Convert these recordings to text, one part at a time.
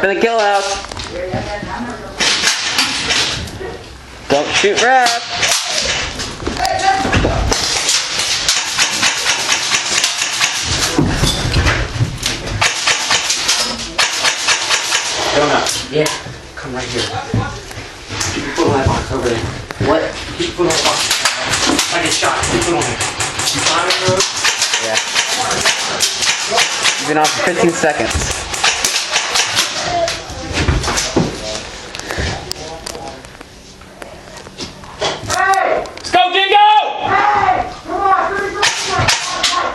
Rep in the kill house. Don't shoot rep. Donut. Yeah. Come right here. Keep your foot on that box over there. What? Keep your foot on the box. I get shot. Keep your foot on there. You find it, bro? Yeah. You've been on for 15 seconds. Hey! Let's go, Dingo! Hey!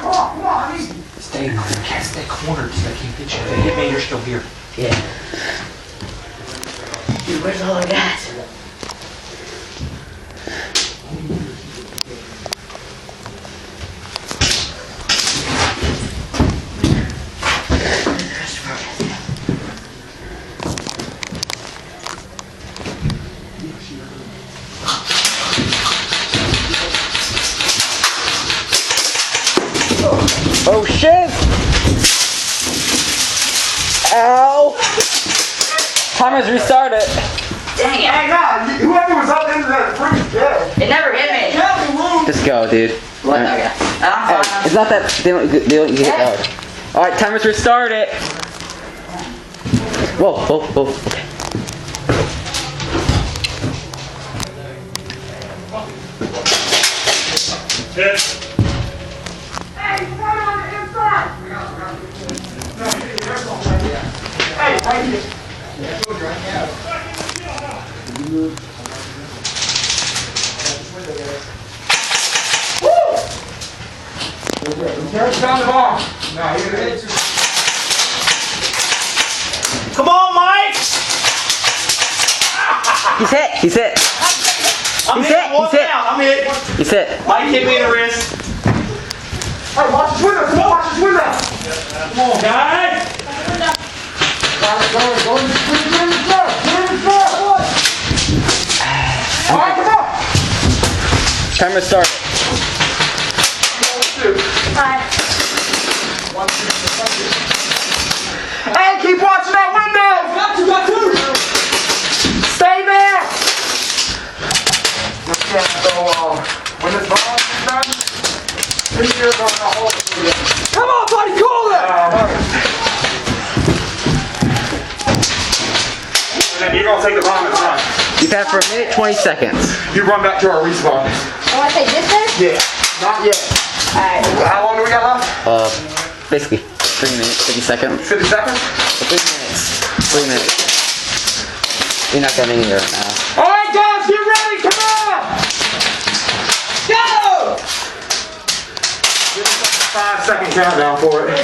Come on! Stay in there. Can't stay cornered so they can't get you. If they hit me, you're still here. Yeah. Dude, where's all I got? Oh shit! Ow! Timer's restarted. Dang it. Hey, nah, whoever was up into that freaking dead. It never hit me. Just go, dude. What? Okay. Hey, it's not that they don't get hard. Alright, timer's restarted. Whoa, whoa, whoa. Okay. Hey, one on the inside. Hey, right here. Turn down the bar. Come on, Mike! He's hit, he's hit. I'm He's hit. hit, he's hit. I'm hit. He's hit. Mike hit me in the wrist. Hey, watch this window. Come on, watch this window. Come on, guys. Go. All right, come on. Timer started. Hey, keep watching that window. Got you. Stay there. Okay, so when this ball is done, 3 years on the hole. Come on, buddy, call it. And then you're gonna take the bomb and run. You've had for 1 minute 20 seconds. You run back to our respawn. I want to take this then? Yeah, not yet. Alright. How long do we got left? Basically 3 minutes, 50 seconds. 50 seconds? 3 minutes. 3 minutes. You're not going anywhere right now. All right, guys, get ready. Come on. Go. Give us a 5-second countdown for it.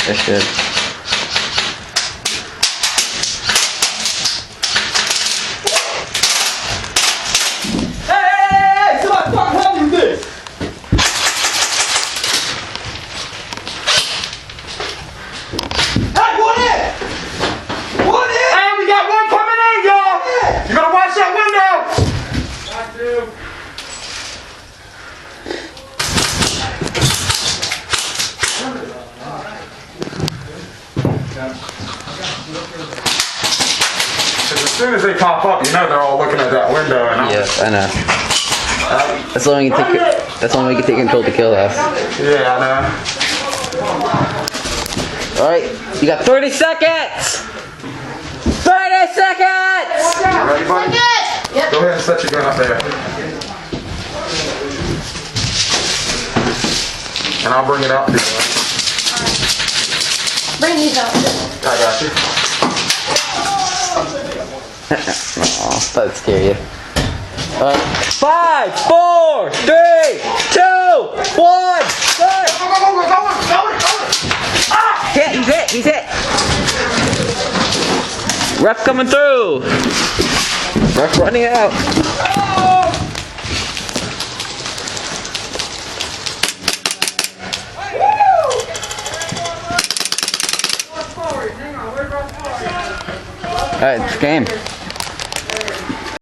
That's good. Hey, somebody fucking help me with this. Hey, one in. Hey, we got one coming in, y'all. You gotta watch that window. Got to. Because as soon as they pop up, you know they're all looking at that window. And Yes, I know. That's the only way you can take. That's the only way you can take control of the kill house. Yeah, I know. All right, you got 30 seconds. 30 seconds. You ready, buddy? Yep. Go ahead and set your gun up there. And I'll bring it out to you. Bring these out. I got you. Aw, that'd scare you. All right, 5, 4, 3, 2, 1, go! Hit, he's hit. Ref coming through. Ref running out. Alright, it's game.